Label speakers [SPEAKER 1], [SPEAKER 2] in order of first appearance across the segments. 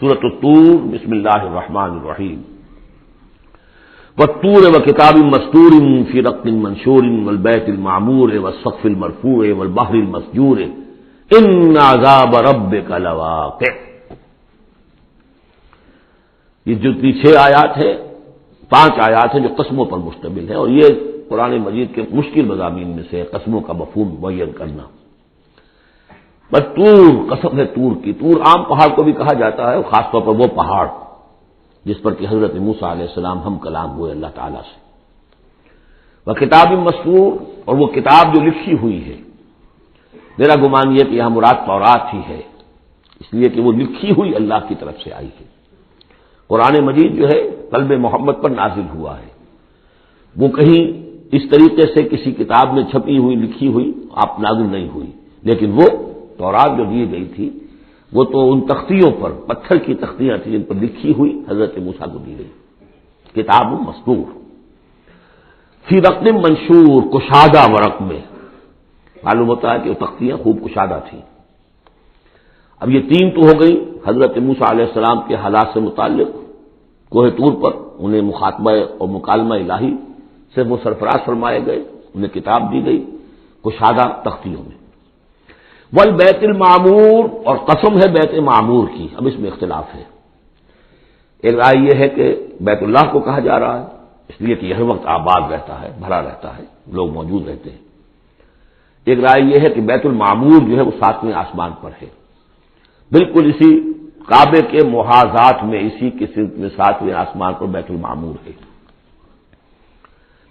[SPEAKER 1] سورۃ الطور، بسم اللہ الرحمن الرحیم۔ والطور وکتاب مسطور فی رق منشور والبیت المعمور والسقف المرفوع والبحر المسجور ان عذاب ربک لواقع۔ یہ جو 6 آیات ہیں، 5 آیات ہیں جو قسموں پر مشتمل ہیں، اور یہ قرآن مجید کے مشکل مضامین میں سے ہے قسموں کا مفہوم معین کرنا۔ بس طور، قسم ہے طور کی۔ طور عام پہاڑ کو بھی کہا جاتا ہے، خاص طور پر وہ پہاڑ جس پر کہ حضرت موسیٰ علیہ السلام ہم کلام ہوئے اللہ تعالیٰ سے۔ وہ کتاب مسطور، اور وہ کتاب جو لکھی ہوئی ہے۔ میرا گمان یہ کہ یہاں مراد تورات ہی ہے، اس لیے کہ وہ لکھی ہوئی اللہ کی طرف سے آئی ہے۔ قرآن مجید جو ہے قلب محمد پر نازل ہوا ہے، وہ کہیں اس طریقے سے کسی کتاب میں چھپی ہوئی لکھی ہوئی آپ نازل نہیں ہوئی، لیکن وہ تورات جو دی گئی تھی وہ تو ان تختیوں پر، پتھر کی تختیاں تھیں جن پر لکھی ہوئی حضرت موسیٰ کو دی گئی۔ کتاب مسطور فی رق منشور، کشادہ ورق میں، معلوم ہوتا ہے کہ وہ تختیاں خوب کشادہ تھیں۔ اب یہ 3 تو ہو گئی حضرت موسیٰ علیہ السلام کے حالات سے متعلق۔ کوہ طور پر انہیں مخاطبہ اور مکالمہ الہی سے وہ سرفراز فرمائے گئے، انہیں کتاب دی گئی کشادہ تختیوں میں۔ والبیت المعمور، اور قسم ہے بیت معمور کی۔ اب اس میں اختلاف ہے۔ ایک رائے یہ ہے کہ بیت اللہ کو کہا جا رہا ہے، اس لیے کہ ہر وقت آباد رہتا ہے، بھرا رہتا ہے، لوگ موجود رہتے ہیں۔ ایک رائے یہ ہے کہ بیت المعمور جو ہے وہ 7ویں آسمان پر ہے، بالکل اسی کعبے کے محاذات میں، اسی کی سمت میں 7ویں آسمان پر بیت المعمور ہے۔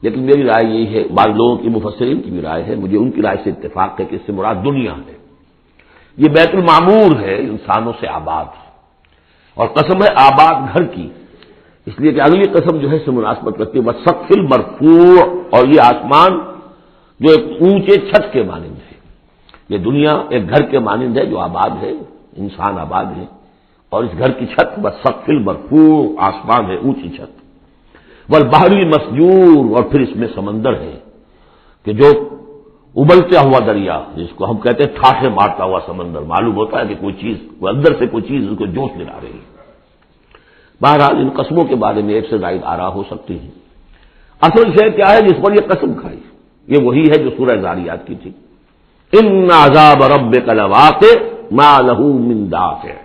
[SPEAKER 1] لیکن میری رائے یہی ہے، بعض لوگوں کی مفسرین کی بھی رائے ہے، مجھے ان کی رائے سے اتفاق ہے کہ اس سے مراد دنیا ہے۔ یہ بیت المعمور ہے انسانوں سے آباد، اور قسم ہے آباد گھر کی، اس لیے کہ اگلی قسم جو ہے اس سے مناسبت رکھتی ہے والسقف المرفوع، اور یہ آسمان جو ایک اونچے چھت کے مانند ہے۔ یہ دنیا ایک گھر کے مانند ہے جو آباد ہے، انسان آباد ہے، اور اس گھر کی چھت والسقف المرفوع، آسمان ہے اونچی چھت۔ والبحر المسجور، اور پھر اس میں سمندر ہے کہ جو ابلتا ہوا دریا، جس کو ہم کہتے ہیں ٹھاٹھے مارتا ہوا سمندر، معلوم ہوتا ہے کہ کوئی چیز، کوئی اندر سے کوئی چیز اس کو جوش دلا رہی ہے۔ بہرحال ان قسموں کے بارے میں ایک سے زائد آراء ہو سکتی ہیں۔ اصل شے کیا ہے جس پر یہ قسم کھائی؟ یہ وہی ہے جو سورہ ذاریات کی تھی، ان عذاب ربک لواقع ما لہ من دافع۔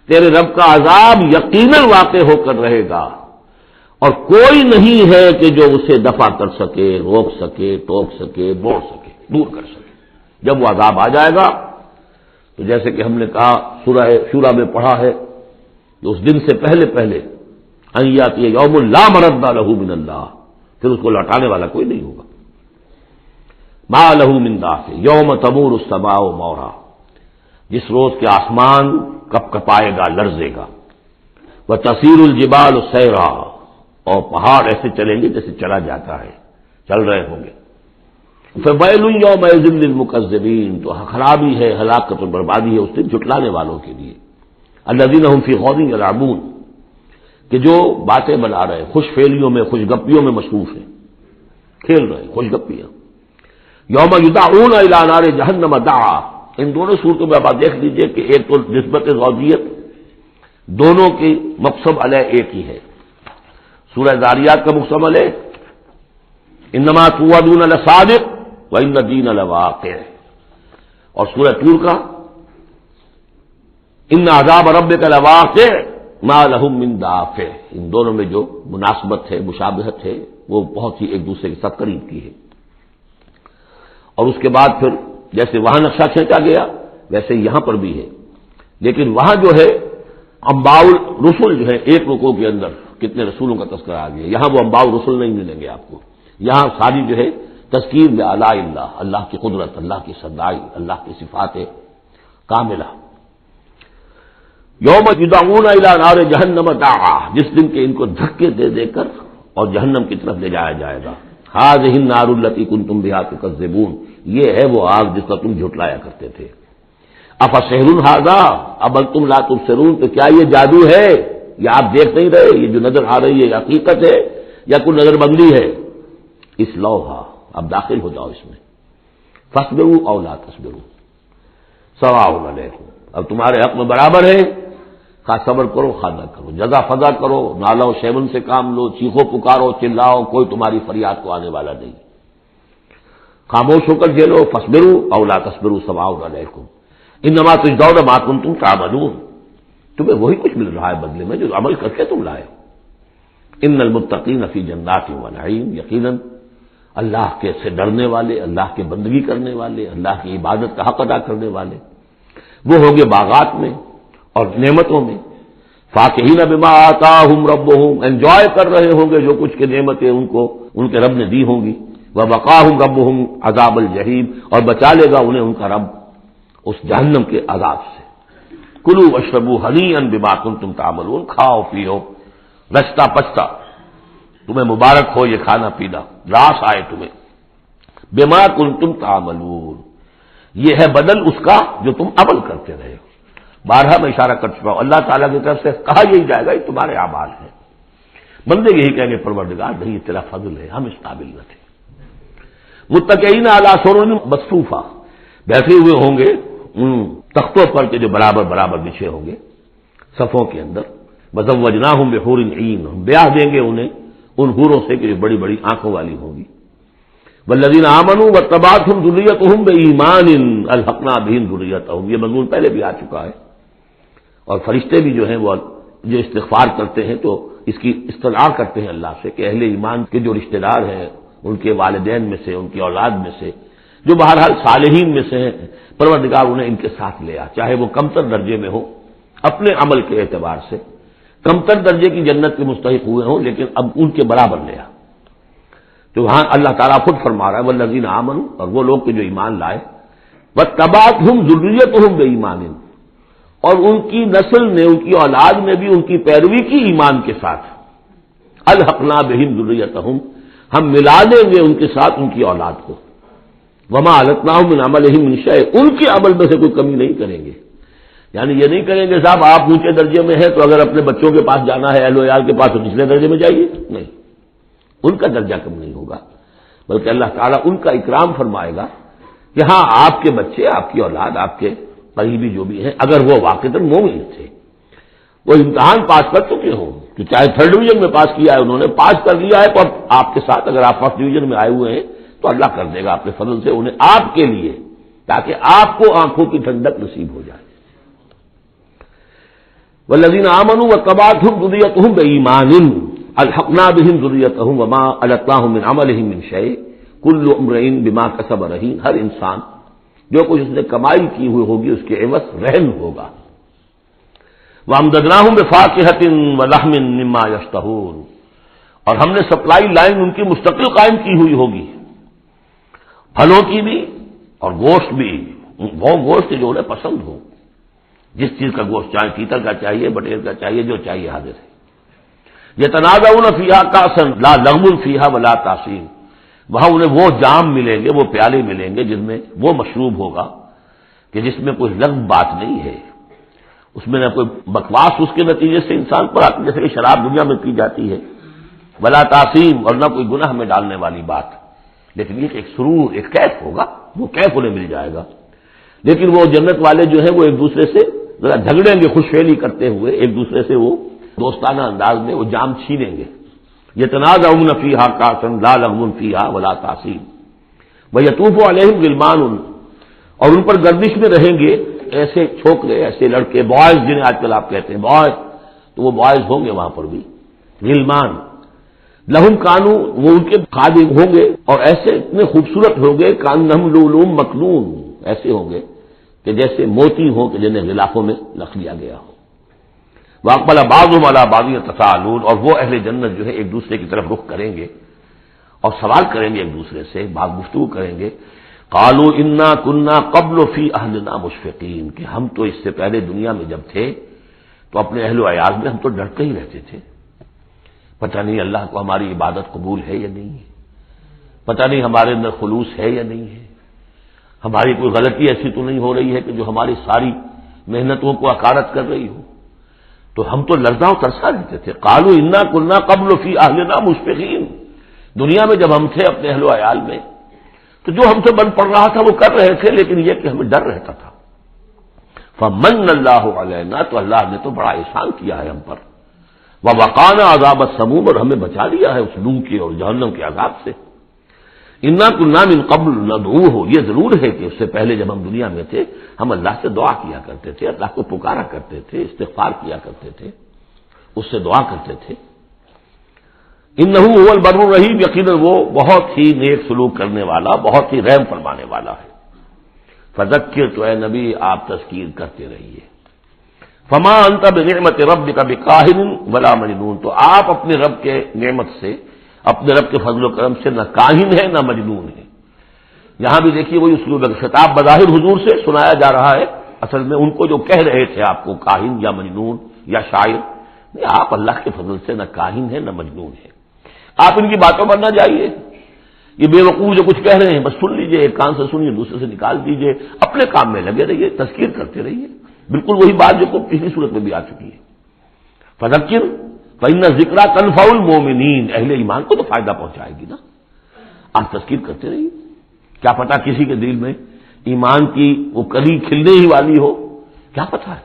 [SPEAKER 1] تیرے رب کا عذاب یقیناً واقع ہو کر رہے گا، اور کوئی نہیں ہے کہ جو اسے دفع کر سکے، روک سکے، ٹوک سکے، موڑ سکے، دور کر سکے۔ جب وہ عذاب آ جائے گا تو جیسے کہ ہم نے کہا سورہ شورى میں پڑھا ہے کہ اس دن سے پہلے ان یاتی یوم لا مرد لہ من اللہ، پھر اس کو لوٹانے والا کوئی نہیں ہوگا۔ ما لہ من دافع یوم تمور السماء مورا، جس روز کے آسمان کپ کپائے گا، لرزے گا۔ وتصیر الجبال سیرا، اور پہاڑ ایسے چلیں گے جیسے چلا جاتا ہے، چل رہے ہوں گے۔ فویل یومئذ للمکذبین، تو خرابی ہے، ہلاکت اور بربادی ہے اس دن جھٹلانے والوں کے لیے۔ الذین هم فی خوض یلعبون، کہ جو باتیں بنا رہے، خوش فعلیوں میں، خوش گپیوں میں مصروف ہیں، کھیل رہے خوش گپیاں۔ یوم یدعون الی نار جہنم دعا، ان دونوں صورتوں میں آپ دیکھ لیجئے کہ ایک تو نسبت زوجیت، دونوں کی مقصد علیہ ایک ہی ہے۔ سورہ ذاریات کا مقصد ہے انما توعدون لصادق وان الدین لواقع، اور سورہ طور کا ان عذاب ربک لواقع ما لہ من دافع۔ ان دونوں میں جو مناسبت ہے، مشابہت ہے، وہ بہت ہی ایک دوسرے کے ساتھ قریب کی ہے۔ اور اس کے بعد پھر جیسے وہاں نقشہ کھینچا گیا ویسے یہاں پر بھی ہے، لیکن وہاں جو ہے انباء الرسل جو ہے، ایک رکوع کے اندر کتنے رسولوں کا تذکرہ آ گیا، یہاں وہ انباء الرسل نہیں ملیں گے آپ کو۔ یہاں ساری جو ہے تذکیر بآلاء اللہ، اللہ کی قدرت، اللہ کی صدائی، اللہ کی صفات کاملہ۔ یوم یدعون الی نار جہنم دعا، جس دن کے ان کو دھکے دے دے کر اور جہنم کی طرف لے جایا جائے گا۔ ھذہ النار التی کنتم بہا تکذبون، یہ ہے وہ آگ جس کا تم جھٹلایا کرتے تھے۔ افسحر ھذا ام انتم لا تبصرون، تو کیا یہ جادو ہے، یا آپ دیکھ نہیں رہے، یہ جو نظر آ رہی ہے یہ حقیقت ہے یا کوئی نظر بندی ہے؟ اصلوھا، اب داخل ہو جاؤ اس میں۔ فاصبروا او لا تصبروا سواء علیکم، اب تمہارے حق میں برابر ہے خواہ صبر کرو خواہ نہ کرو، جزا فضا کرو، نالا و شیون سے کام لو، چیخو پکارو چلاؤ، کوئی تمہاری فریاد کو آنے والا نہیں، خاموش ہو کر جھیلو، فاصبروا او لا تصبروا سواء علیکم انما تجزون ما کنتم تعملون، تمہیں وہی کچھ مل رہا ہے بدلے میں جو عمل کر کے تم لائے ہو۔ ان المتقین فی جنات و نعیم، یقیناً اللہ کے سے ڈرنے والے، اللہ کے بندگی کرنے والے، اللہ کی عبادت کا حق ادا کرنے والے، وہ ہوں گے باغات میں اور نعمتوں میں، فاکہین بما آتاہم ربہم، انجوائے کر رہے ہوں گے جو کچھ کے نعمتیں ان کو ان کے رب نے دی ہوں گی، ووقاہم ربہم عذاب الجحیم، اور بچا لے گا انہیں ان کا رب اس جہنم کے عذاب سے۔ کلوا واشربوا ہنیئا بما کنتم تعملون، کھاؤ پیو رچتا پچتا، تمہیں مبارک ہو یہ کھانا پینا، راس آئے تمہیں، بما کنتم تعملون، یہ ہے بدل اس کا جو تم عمل کرتے رہے ہو۔ بارہا میں اشارہ کر چکا ہوں، اللہ تعالیٰ کی طرف سے کہا یہی جائے گا یہ تمہارے اعمال ہیں، بندے یہی کہیں گے پروردگار نہیں یہ تیرا فضل ہے، ہم اس قابل نہ تھے۔ متکئین علی سرر مصفوفہ، بیٹھے ہوئے ہوں گے ان تختوں پر کے جو برابر برابر بچھے ہوں گے صفوں کے اندر، وزوجناہم بحور عین، ہم بیاہ دیں گے انہیں ان حوروں سے کہ جو بڑی بڑی آنکھوں والی ہوں گی۔ والذین آمنوا واتبعتهم ذریتهم بایمان الحقنا بہم ذریتهم، یہ مضمون پہلے بھی آ چکا ہے، اور فرشتے بھی جو ہیں وہ جو استغفار کرتے ہیں تو اس کی استدعا کرتے ہیں اللہ سے کہ اہل ایمان کے جو رشتہ دار ہیں ان کے والدین میں سے، ان کی اولاد میں سے، جو بہرحال صالحین میں سے ہیں، پروردگار انہیں ان کے ساتھ لے آ، چاہے وہ کمتر درجے میں ہو اپنے عمل کے اعتبار سے، کمتر درجے کی جنت کے مستحق ہوئے ہوں لیکن اب ان کے برابر لے آ۔ تو وہاں اللہ تعالیٰ خود فرما رہا ہے والذین آمنوا، اور وہ لوگ جو ایمان لائے، واتبعتهم ذریتهم بایمان، اور ان کی نسل نے، ان کی اولاد نے بھی ان کی پیروی کی ایمان کے ساتھ، الحقنا بہم ذریتهم، ہم ملا دیں گے ان کے ساتھ ان کی اولاد کو، وما علتناہم من عملہم من شیء، ان کے عمل میں سے کوئی کمی نہیں کریں گے، یعنی یہ نہیں کریں گے صاحب آپ اونچے درجے میں ہیں تو اگر اپنے بچوں کے پاس جانا ہے اہل و عیال کے پاس تو نچلے درجے میں جائیے، نہیں، ان کا درجہ کم نہیں ہوگا، بلکہ اللہ تعالیٰ ان کا اکرام فرمائے گا کہ ہاں آپ کے بچے، آپ کی اولاد، آپ کے قریبی جو بھی ہیں، اگر وہ واقعتاً مومن تھے، وہ امتحان پاس کر چکے ہوں، کہ چاہے 3rd ڈویژن میں پاس کیا ہے انہوں نے، پاس کر لیا ہے، تو اب آپ کے ساتھ اگر آپ 1st ڈویژن میں آئے ہوئے ہیں تو اللہ کر دے گا اپنے فضل سے انہیں آپ کے لیے، تاکہ آپ کو آنکھوں کی ٹھنڈک نصیب ہو جائے۔ والذین آمنوا واتبعتهم ذریتهم بایمان الحقنا بہم ذریتهم وما علتناہم من عملہم من شیء کل امرئ بما کسب رہین، ہر انسان جو کچھ اس نے کمائی کی ہوئی ہوگی اس کے عوض رہن ہوگا۔ وامددناہم بفاکہۃ ولحم مما یشتہون، اور ہم نے سپلائی لائن ان کی مستقل قائم کی ہوئی ہوگی، پھلوں کی بھی اور گوشت بھی، وہ گوشت جو انہیں پسند ہو، جس چیز کا گوشت چاہے تیتر کا چاہیے، بٹیر کا چاہیے، جو چاہیے حاضر ہے۔ یتنازعون فیہا کأسا لا لغو فیہا ولا تاثیم، وہاں انہیں وہ جام ملیں گے، وہ پیالے ملیں گے جن میں وہ مشروب ہوگا کہ جس میں کوئی لغو بات نہیں ہے، اس میں نہ کوئی بکواس اس کے نتیجے سے انسان پر آتی جیسے کہ شراب دنیا میں پی جاتی ہے، ولا تعصیم، اور نہ کوئی گناہ میں ڈالنے والی بات، لیکن یہ کہ ایک سرور، ایک کیف ہوگا، وہ کیف انہیں مل جائے گا۔ لیکن وہ جنت والے جو ہیں وہ ایک دوسرے سے ذرا جھگڑیں گے، خوش فہمی کرتے ہوئے ایک دوسرے سے وہ دوستانہ انداز میں وہ جام چھینیں گے۔ یتنازعون فیہا کأسا لا لغو فیہا ولا تعصیم ویطوف علیہم غلمان، اور ان پر گردش میں رہیں گے ایسے چھوکرے، ایسے لڑکے، بوائز جنہیں آج کل آپ کہتے ہیں بوائز، تو وہ بوائز ہوں گے وہاں پر بھی، غلمان لہم کانو، وہ ان کے خادم ہوں گے، اور ایسے اتنے خوبصورت ہوں گے کانہم لؤلؤ مکنون، ایسے ہوں گے کہ جیسے موتی ہوں کہ جنہیں غلافوں میں رکھ لیا گیا ہو۔ واقبل بعضهم علی بعض یتساءلون، اور وہ اہل جنت جو ہے ایک دوسرے کی طرف رخ کریں گے اور سوال کریں گے ایک دوسرے سے، بات گفتگو کریں گے، قالوا انا کنا قبل فی اہلنا مشفقین، کہ ہم تو اس سے پہلے دنیا میں جب تھے تو اپنے اہل و عیال میں ہم تو ڈرتے ہی رہتے تھے، پتہ نہیں اللہ کو ہماری عبادت قبول ہے یا نہیں ہے، پتہ نہیں ہمارے اندر خلوص ہے یا نہیں ہے، ہماری کوئی غلطی ایسی تو نہیں ہو رہی ہے کہ جو ہماری ساری محنتوں کو اکارت کر رہی ہو، تو ہم تو لرزاں و ترسا رہتے تھے۔ قالوا انا کنا قبل فی اہلنا مشفقین، دنیا میں جب ہم تھے اپنے اہل و عیال میں تو جو ہم سے بن پڑ رہا تھا وہ کر رہے تھے، لیکن یہ کہ ہمیں ڈر رہتا تھا۔ فمن اللہ علینا، تو اللہ نے تو بڑا احسان کیا ہے ہم پر، ووقانا عذاب السموم، اور ہمیں بچا لیا ہے اس لو کے اور جہنم کے عذاب سے۔ انا کنا من قبل ندعوہ، یہ ضرور ہے کہ اس سے پہلے جب ہم دنیا میں تھے ہم اللہ سے دعا کیا کرتے تھے، اللہ کو پکارا کرتے تھے، استغفار کیا کرتے تھے، اس سے دعا کرتے تھے۔ انہ هو البر الرحیم، یقیناً وہ بہت ہی نیک سلوک کرنے والا، بہت ہی رحم فرمانے والا ہے۔ فذکر، تو اے نبی آپ تذکیر کرتے رہیے۔ فما انت بنعمت ربک بکاہن ولا مجنون، تو آپ اپنے رب کے نعمت سے، اپنے رب کے فضل و کرم سے نہ کاہن ہے نہ مجنون ہے۔ یہاں بھی دیکھیے وہی اسلوب ہے، خطاب بظاہر حضور سے سنایا جا رہا ہے، اصل میں ان کو جو کہہ رہے تھے آپ کو کاہن یا مجنون یا شاعر، نہیں، آپ اللہ کے فضل سے نہ کاہن ہے نہ مجنون ہے، آپ ان کی باتوں پر نہ جائیے، یہ بے وقوف جو کچھ کہہ رہے ہیں بس سن لیجئے، ایک کان سے سنیے دوسرے سے نکال دیجئے، اپنے کام میں لگے رہیے، تذکیر کرتے رہیے، بالکل وہی بات جو پچھلی صورت میں بھی آ چکی ہے۔ فذکر فإن الذکریٰ تنفع المؤمنین، اہل ایمان کو تو فائدہ پہنچائے گی نا، آپ تذکیر کرتے رہیے، کیا پتا کسی کے دل میں ایمان کی وہ کلی کھلنے ہی والی ہو، کیا پتا ہے،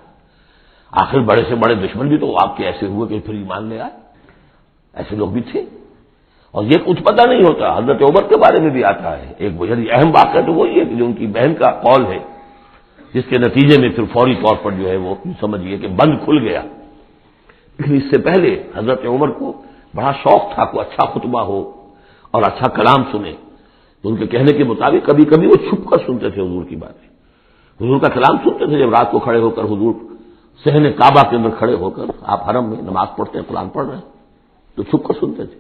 [SPEAKER 1] آخر بڑے سے بڑے دشمن بھی تو آپ کے ایسے ہوئے کہ پھر ایمان لے آئے، ایسے لوگ بھی تھے، اور یہ کچھ پتہ نہیں ہوتا۔ حضرت عمر کے بارے میں بھی آتا ہے ایک بڑی اہم واقعہ، تو وہی ہے کہ جو ان کی بہن کا قول ہے، جس کے نتیجے میں پھر فوری طور پر جو ہے وہ سمجھیے کہ بند کھل گیا، لیکن اس سے پہلے حضرت عمر کو بڑا شوق تھا کوئی اچھا خطبہ ہو اور اچھا کلام سنے، تو ان کے کہنے کے مطابق کبھی کبھی وہ چھپ کر سنتے تھے حضور کی باتیں، حضور کا کلام سنتے تھے، جب رات کو کھڑے ہو کر حضور صحن کعبہ کے اندر کھڑے ہو کر، آپ حرم میں نماز پڑھتے ہیں، قرآن پڑھ رہے ہیں، تو چھپ کر سنتے تھے،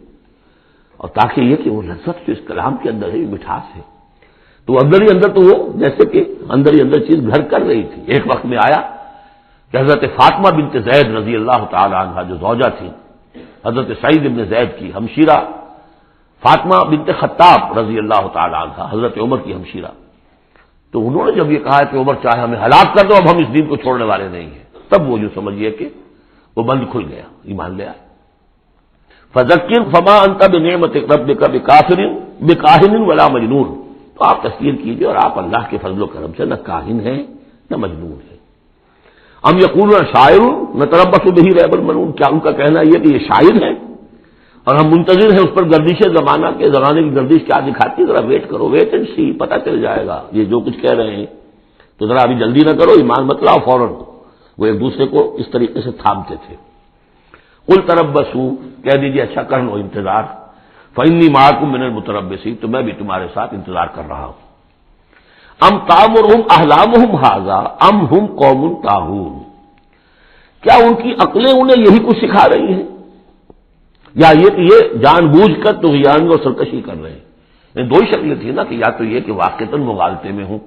[SPEAKER 1] اور تاکہ یہ کہ وہ لذت جو اس کلام کے اندر ہے، یہ مٹھاس ہے، تو اندر ہی اندر تو وہ جیسے کہ اندر ہی اندر چیز گھر کر رہی تھی۔ ایک وقت میں آیا کہ حضرت فاطمہ بنت زید رضی اللہ تعالی عنہا، جو زوجہ تھی حضرت سعید بن زید کی ہمشیرہ، فاطمہ بنت خطاب رضی اللہ تعالی عنہا، حضرت عمر کی ہمشیرہ، تو انہوں نے جب یہ کہا کہ عمر چاہے ہمیں ہلاک کر دو، اب ہم اس دین کو چھوڑنے والے نہیں ہیں، تب وہ جو سمجھیے کہ وہ بند کھل گیا، ایمان لے آئے۔ فذکر فما انت بنعمت ربک بکاہن ولا مجنون، تو آپ تذکیر کیجیے اور آپ اللہ کے فضل و کرم سے نہ کاہن ہیں نہ مجنون ہیں۔ ام یقولون شاعر نتربص بہ ریب المنون، کیا ان کا کہنا یہ کہ یہ شاعر ہے اور ہم منتظر ہیں اس پر گردش زمانہ کے، زمانے کی گردش کیا دکھاتی ہے، ذرا ویٹ کرو، ویٹ اینڈ سی، پتہ چل جائے گا یہ جو کچھ کہہ رہے ہیں، تو ذرا ابھی جلدی نہ کرو، ایمان مت لاؤ فوراً۔ وہ ایک دوسرے کو اس طریقے سے تھامتے تھے۔ قل تربصوا، کہہ دیجیے اچھا کر لو انتظار، فإنی معکم من المتربصین، تو میں بھی تمہارے ساتھ انتظار کر رہا ہوں۔ ام تامرہم احلامہم ھذا ام ہم قوم طاغون، کیا ان کی عقلیں انہیں یہی کچھ سکھا رہی ہیں، یا یہ کہ یہ جان بوجھ کر طغیان اور سرکشی کر رہے ہیں؟ دو ہی شکلیں تھیں نا، کہ یا تو یہ کہ واقعتاً مغالطے میں ہوں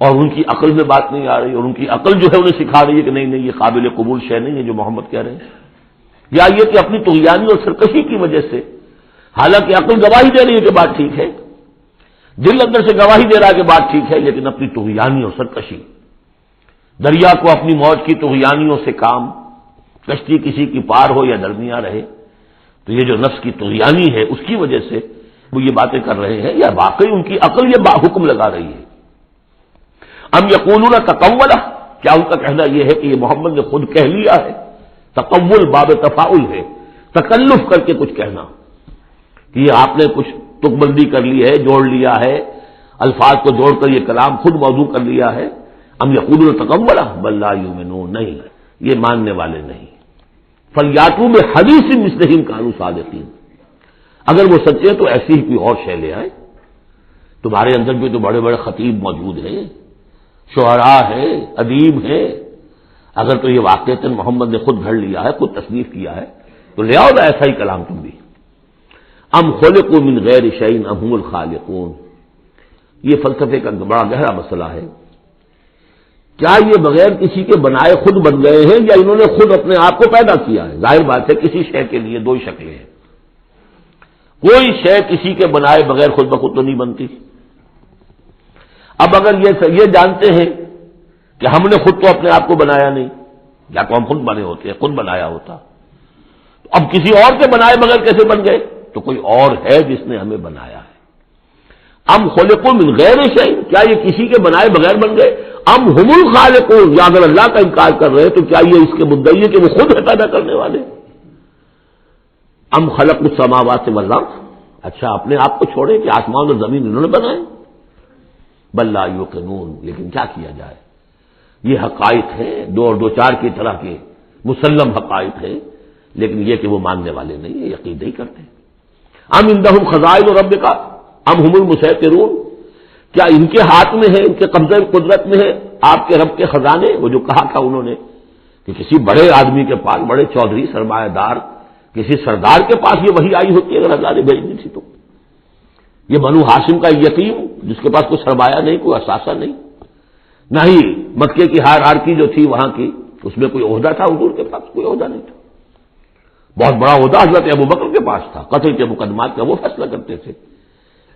[SPEAKER 1] اور ان کی عقل میں بات نہیں آ رہی، اور ان کی عقل جو ہے انہیں سکھا رہی ہے کہ نہیں نہیں یہ قابل قبول شے نہیں ہے جو محمد کہہ رہے ہیں، یا یہ کہ اپنی طغیانی اور سرکشی کی وجہ سے، حالانکہ عقل گواہی دے رہی ہے کہ بات ٹھیک ہے، دل اندر سے گواہی دے رہا ہے کہ بات ٹھیک ہے، لیکن اپنی طغیانی اور سرکشی، دریا کو اپنی موج کی طغیانیوں سے کام، کشتی کسی کی پار ہو یا درمیاں رہے، تو یہ جو نفس کی طغیانی ہے اس کی وجہ سے وہ یہ باتیں کر رہے ہیں، یا واقعی ان کی عقل یہ حکم لگا رہی ہے؟ ام یقولون تقولہ، کیا ان کا کہنا یہ ہے کہ یہ محمد نے خود کہہ لیا ہے؟ تقول باب تفاعل ہے، تکلف کر کے کچھ کہنا، کہ یہ آپ نے کچھ تک بندی کر لی ہے، جوڑ لیا ہے، الفاظ کو جوڑ کر یہ کلام خود موضوع کر لیا ہے۔ ام یقولون تقولہ بل لا یؤمنون، نہیں یہ ماننے والے نہیں۔ فلیاتوا بحدیث مثلہ ان کانوا صادقین، اگر وہ سچے تو ایسی ہی کوئی اور شے لے آئے، تمہارے اندر بھی تو بڑے بڑے خطیب موجود ہیں، شعراء ہیں، ادیب ہیں، اگر تو یہ واقعتاً محمد نے خود گھڑ لیا ہے، خود تصنیف کیا ہے، تو لے آؤ نا ایسا ہی کلام تم بھی۔ ام خلقوا من غیر شیء ام هم الخالقون، یہ فلسفے کا بڑا گہرا مسئلہ ہے، کیا یہ بغیر کسی کے بنائے خود بن گئے ہیں، یا انہوں نے خود اپنے آپ کو پیدا کیا ہے؟ ظاہر بات ہے کسی شے کے لیے دو ہی شکلیں ہیں، کوئی شے کسی کے بنائے بغیر خود بخود تو نہیں بنتی۔ اب اگر یہ جانتے ہیں کہ ہم نے خود تو اپنے آپ کو بنایا نہیں، یا تو ہم خود بنے ہوتے ہیں، خود بنایا ہوتا، تو اب کسی اور کے بنائے بغیر کیسے بن گئے؟ تو کوئی اور ہے جس نے ہمیں بنایا ہے۔ ام خلقوا من غیر شیء، کیا یہ کسی کے بنائے بغیر بن گئے؟ ام ہم الخالقون، یا اگر اللہ کا انکار کر رہے ہیں تو کیا یہ اس کے مدعی ہے کہ وہ خود ہے پیدا کرنے والے؟ ام خلق السماوات والارض، اچھا اپنے آپ کو چھوڑے کہ آسمان اور زمین انہوں نے بنائے؟ بل لا یوقنون، لیکن کیا کیا جائے، یہ حقائق ہیں دو اور دو چار کی طرح کے مسلم حقائق ہیں، لیکن یہ کہ وہ ماننے والے نہیں ہیں، یقین نہیں کرتے۔ ام عندہم خزائن ربک ام ہم المسیطرون، کیا ان کے ہاتھ میں ہے، ان کے قبضہ قدرت میں ہے آپ کے رب کے خزانے؟ وہ جو کہا تھا انہوں نے کہ کسی بڑے آدمی کے پاس، بڑے چودھری سرمایہ دار کسی سردار کے پاس یہ وحی آئی ہوتی ہے اگر اللہ نے بھیجنی تھی تو۔ یہ بنو ہاشم کا یتیم جس کے پاس کوئی سرمایہ نہیں، کوئی اثاثہ نہیں، نہ ہی مکے کی ہائرارکی جو تھی وہاں کی اس میں کوئی عہدہ تھا، حضور کے پاس کوئی عہدہ نہیں تھا۔ بہت بڑا عہدہ حضرت ابوبکر کے پاس تھا، قتل کے مقدمات کا وہ فیصلہ کرتے تھے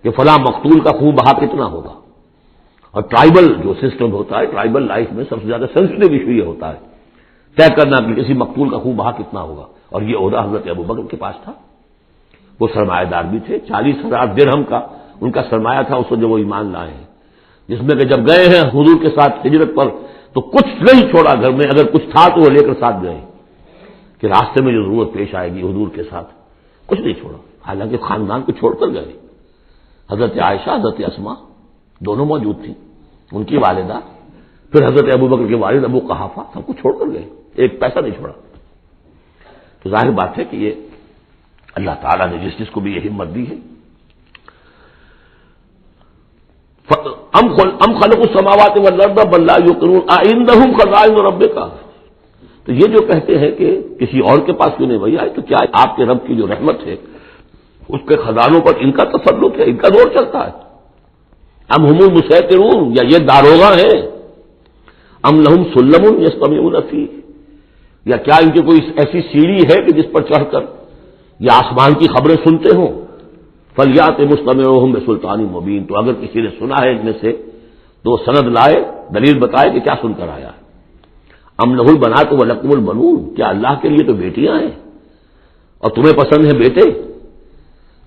[SPEAKER 1] کہ فلاں مقتول کا خون بہا کتنا ہوگا، اور ٹرائبل جو سسٹم ہوتا ہے، ٹرائبل لائف میں سب سے زیادہ سینسٹیو ایشو یہ ہوتا ہے طے کرنا کہ کسی مقتول کا خون بہا کتنا ہوگا، اور یہ عہدہ حضرت ابوبکر کے پاس تھا۔ وہ سرمایہ دار بھی تھے، 40,000 درہم کا ان کا سرمایہ تھا اس وقت جب وہ ایمان لائے ہیں، جس میں کہ جب گئے ہیں حضور کے ساتھ ہجرت پر تو کچھ نہیں چھوڑا گھر میں، اگر کچھ تھا تو وہ لے کر ساتھ گئے کہ راستے میں جو ضرورت پیش آئے گی حضور کے ساتھ، کچھ نہیں چھوڑا، حالانکہ خاندان کو چھوڑ کر گئے۔ حضرت عائشہ، حضرت اسما دونوں موجود تھیں، ان کی والدہ، پھر حضرت ابوبکر کے والد ابو قحافہ، سب کو چھوڑ کر گئے، ایک پیسہ نہیں چھوڑا۔ تو ظاہر بات ہے کہ یہ اللہ تعالیٰ نے جس کو بھی یہ ہمت دی ہے۔ ام خلق السماوات والارض بل لا یوقنون اعندہم خزائن ربک، تو یہ جو کہتے ہیں کہ کسی اور کے پاس کیوں نہیں وہی آئے، تو کیا آپ کے رب کی جو رحمت ہے اس کے خزانوں پر ان کا تسلط ہے، ان کا دور چلتا ہے؟ ام ہم المسیطرون، یا یہ داروغہ ہیں؟ ام لہم سلم یستمعون فیہ، یا کیا ان کی کوئی ایسی سیڑھی ہے کہ جس پر چڑھ کر یہ آسمان کی خبریں سنتے ہوں؟ فلیات مستمعهم بسلطان مبین، تو اگر کسی نے سنا ہے ان میں سے تو وہ سند لائے، دلیل بتائے کہ کیا سن کر آیا ہے۔ ام لہ البنات ولکم البنون، کیا اللہ کے لیے تو بیٹیاں ہیں اور تمہیں پسند ہیں بیٹے؟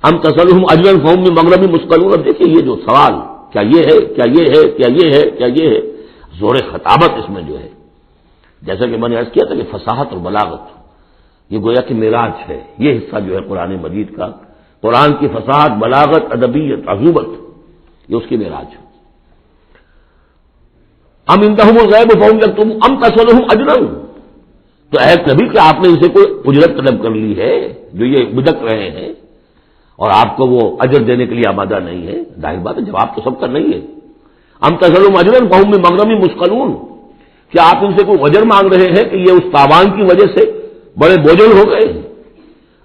[SPEAKER 1] ام تسألهم اجرا فهم من مغرم مثقلون، اب دیکھیے یہ جو سوال، کیا یہ ہے، کیا یہ ہے، کیا یہ ہے، کیا یہ ہے، زور خطابت اس میں جو ہے، جیسا کہ میں نے عرض کیا تھا کہ فصاحت اور بلاغت یہ گویا کہ معراج ہے، یہ حصہ جو ہے قرآن مجید کا، قرآن کی فصاحت، بلاغت، ادبیت، عذوبت، یہ اس کی معراج ہے۔ ام عندہم الغیب فہم یکتبون ام تسألهم اجرا، تو اے نبی کہ آپ نے اسے کوئی اجرت طلب کر لی ہے جو یہ بدک رہے ہیں اور آپ کو وہ اجر دینے کے لیے آمادہ نہیں ہے؟ ظاہر بات ہے جواب تو سب کا نہیں ہے۔ ام تسألهم اجرا فہم من مغرم مثقلون، کیا آپ ان سے کوئی اجر مانگ رہے ہیں کہ یہ اس تاوان کی وجہ سے بڑے بوجھل ہو گئے ہیں؟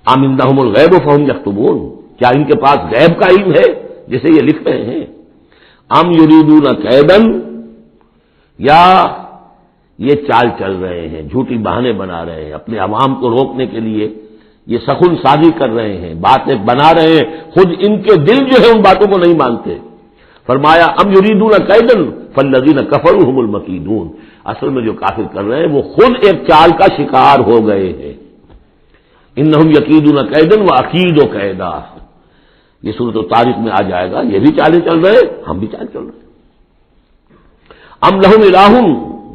[SPEAKER 1] ام عندہم الغیب فہم یکتبون، کیا ان کے پاس غیب کا علم ہے جسے یہ لکھ رہے ہیں؟ ام یریدون کیدا، یا یہ چال چل رہے ہیں، جھوٹی بہانے بنا رہے ہیں اپنے عوام کو روکنے کے لیے، یہ سخن سازی کر رہے ہیں، باتیں بنا رہے ہیں، خود ان کے دل جو ہے ان باتوں کو نہیں مانتے۔ فرمایا ام یریدون کیدا فالذین کفروا هم المکیدون، اصل میں جو کافر کر رہے ہیں وہ خود ایک چال کا شکار ہو گئے ہیں۔ انہم یکیدون کیدا واکید کیدا، یہ سورۃ الطارق میں آ جائے گا، یہ بھی چالیں چل رہے ہیں، ہم بھی چال چل رہے ہیں۔ ام لہم الہ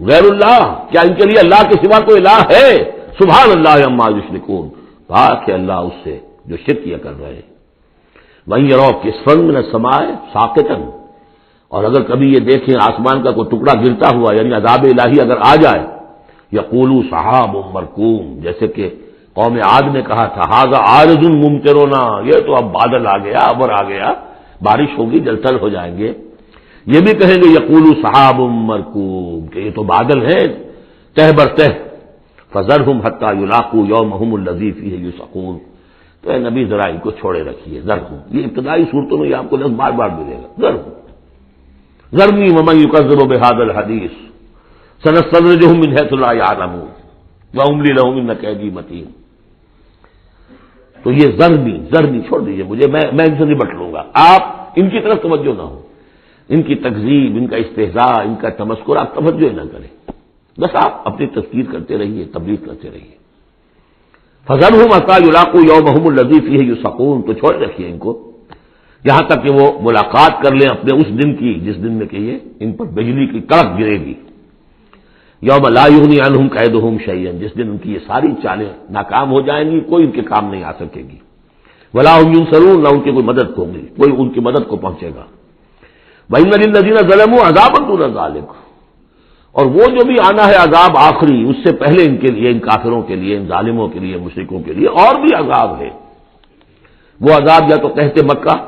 [SPEAKER 1] غیر اللہ، کیا ان کے لیے اللہ کے سوا کوئی الہ ہے؟ سبحان اللہ عما یشرکون، پاک ہے اللہ اس سے جو شرک کیا کر رہے ہیں۔ وَإِن يَرَوْا كِسْفًا مِنَ السَّمَاءِ سَاقِطًا، اور اگر کبھی یہ دیکھیں آسمان کا کوئی ٹکڑا گرتا ہوا، یعنی عذاب الہی اگر آ جائے، یقولوا سحاب مرکوم، جیسے کہ قوم عاد نے کہا تھا ھذا عارض ممطرنا، یہ تو اب بادل آ گیا، ابر آ گیا، بارش ہوگی، جلتھل ہو جائیں گے۔ یہ بھی کہیں گے یقولوا سحاب مرکوم، کہ یہ تو بادل ہیں تہ بر تہ، فذرهم حتى يلاقوا يومهم الذي فيه يسقون، تو اے نبی ذرا ان کو چھوڑے رکھیے، ذرهم، یہ ابتدائی صورتوں میں یہ آپ کو لفظ بار بار ملے گا، ذرنی ومن یکذب بهذا الحدیث سنستدرجهم من حیث لا يعلمون واملی لهم ان کیدی متین، تو یہ ذرنی چھوڑ دیجیے مجھے، میں ان سے نبٹ لوں گا، آپ ان کی طرف توجہ نہ ہو، ان کی تکذیب، ان کا استہزاء، ان کا تمسخر آپ توجہ نہ کریں، بس آپ اپنی تذکیر کرتے رہیے، تبلیغ کرتے رہیے۔ فذرهم حتى يلاقوا يومهم الذي فيه يسقون، تو چھوڑ رکھیے ان کو یہاں تک کہ وہ ملاقات کر لیں اپنے اس دن کی جس دن میں کہ یہ ان پر بجلی کی کڑک گرے گی. یوم لا یغنی عنہم کیدہم شیئا، جس دن ان کی یہ ساری چالیں ناکام ہو جائیں گی، کوئی ان کے کام نہیں آ سکے گی. ولا هم ینصرون، نہ ان کی کوئی مدد ہوگی، کوئی ان کی مدد کو پہنچے گا. وَإِنَّ لِلَّذِينَ ظَلَمُوا عَذَابًا دُونَ ذَلِكَ، اور وہ جو بھی آنا ہے عذاب آخری، اس سے پہلے ان کے لیے، ان کافروں کے لیے، ان ظالموں کے لیے، مشرکوں کے لیے اور بھی عذاب ہے. وہ عذاب یا تو قحط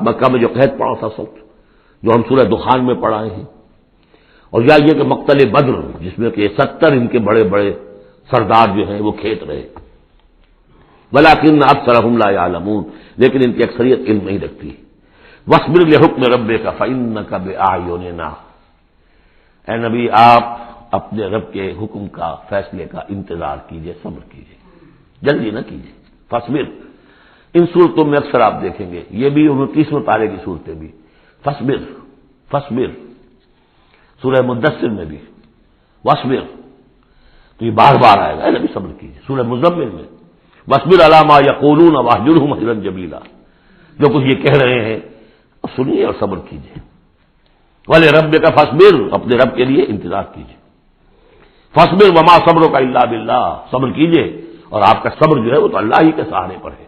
[SPEAKER 1] مکہ میں جو قحط پڑا تھا سب، جو ہم سورہ دخان میں پڑھائے ہیں، اور یا یہ کہ مقتل بدر جس میں کہ 70 ان کے بڑے بڑے سردار جو ہیں وہ کھیت رہے. وَلَٰكِنَّ أَكْثَرَهُمْ لَا يَعْلَمُونَ، لیکن ان کی اکثریت علم نہیں رکھتی. وَاصْبِرْ لِحُكْمِ رَبِّكَ فَإِنَّكَ بِأَعْيُنِنَا، اے نبی آپ اپنے رب کے حکم کا، فیصلے کا انتظار کیجئے، صبر کیجئے، جلدی نہ کیجئے. فاصبر، ان صورتوں میں اکثر آپ دیکھیں گے، یہ بھی 29ویں پارے کی صورتیں بھی فاصبر فاصبر، سورہ مدثر میں بھی واصبر، تو یہ بار بار آئے گا، اے نبی صبر کیجئے. سورہ مزمل میں واصبر علی ما یقولون واہجرہم ہجرا جمیلا، جو کچھ یہ کہہ رہے ہیں سنیے اور صبر کیجئے. وَلِرَبِّكَ فاصبر، اپنے رب کے لیے انتظار کیجئے. فاصبر وما صبرک الا باللہ، صبر کیجئے اور آپ کا صبر جو ہے وہ تو اللہ ہی کے سہارے پر ہے.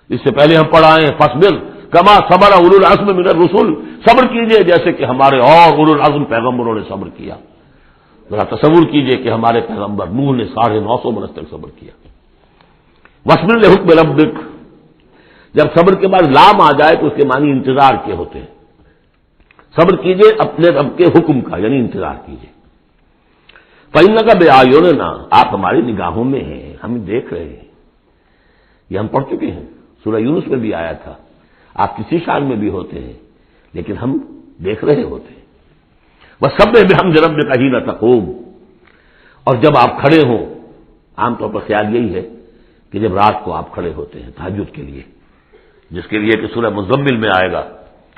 [SPEAKER 1] اس سے پہلے ہم پڑھائے ہیں فاصبر کما صبر اولو العزم من الرسل، صبر کیجئے جیسے کہ ہمارے اور اولو العزم پیغمبروں نے صبر کیا. ذرا تصور کیجئے کہ ہمارے پیغمبر نوح نے 950 برس تک صبر کیا. واصبر لحکم ربک، جب صبر کے بعد لام آ جائے تو اس کے معنی انتظار کے ہوتے ہیں. صبر کیجئے اپنے رب کے حکم کا، یعنی انتظار کیجئے. فإنک بأعیوننا، آپ ہماری نگاہوں میں ہیں، ہم دیکھ رہے ہیں. یہ ہم پڑھ چکے ہیں، سورہ یونس میں بھی آیا تھا. آپ کسی شان میں بھی ہوتے ہیں لیکن ہم دیکھ رہے ہوتے ہیں. وَسَبِّحْ بِحَمْدِ رَبِّكَ حِینَ تَقُومُ، اور جب آپ کھڑے ہوں، عام طور پر خیال یہی ہے کہ جب رات کو آپ کھڑے ہوتے ہیں تہجد کے لیے، جس کے لیے کہ سورہ مزمل میں آئے گا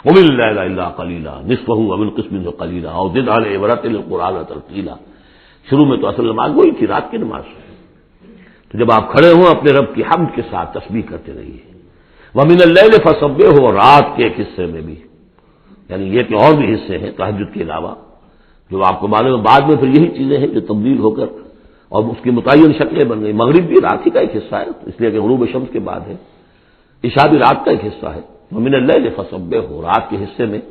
[SPEAKER 1] قُمِ اللَّيْلَ إِلَّا قَلِيلًا نِصْفَهُ أَوِ انقُصْ مِنْهُ قَلِيلًا أَوْ زِدْ عَلَيْهِ وَرَتِّلِ الْقُرْآنَ تَرْتِيلًا. شروع میں تو اصل نماز وہی تھی، رات کی نماز. تو جب آپ کھڑے ہوں اپنے رب کی حمد کے ساتھ تسبیح کرتے رہیے. وَمِنَ اللَّيْلِ فَسَبِّحْهُ، اور رات کے ایک حصے میں بھی، یعنی یہ کہ اور بھی حصے ہیں تہجد کے علاوہ، جو آپ کو معلوم ہے بعد میں پھر یہی چیزیں ہیں جو تبدیل ہو کر اور اس کی متعین شکلیں بن گئی. مغرب بھی رات ہی کا ایک حصہ ہے، اس لیے کہ غروب شمس کے بعد ہے. عشاء بھی رات کا ایک حصہ ہے. وَمِنَ اللَّيْلِ فَسَبِّحْهُ، رات کے حصے میں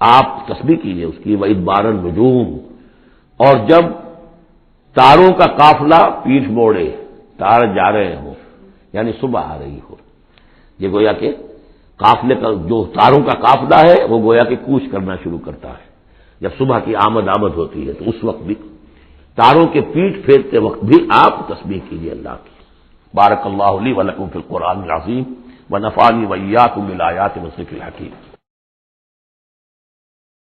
[SPEAKER 1] آپ تسبیح کیجئے اس کی. وَإِدْبَارَ النُّجُومِ، اور جب تاروں کا قافلہ پیٹھ موڑے، تار جا رہے ہوں یعنی صبح آ رہی ہو. یہ گویا کہ قافلے کا جو تاروں کا قافلہ ہے وہ گویا کہ کوچ کرنا شروع کرتا ہے. جب صبح کی آمد ہوتی ہے تو اس وقت بھی تاروں کے پیٹھ پھیرتے وقت بھی آپ تسبیح کیجئے اللہ کی. بارک اللہ لی و لکم فی القرآن العظیم ونفعنی وإیاکم بالآیات والذکر الحکیم.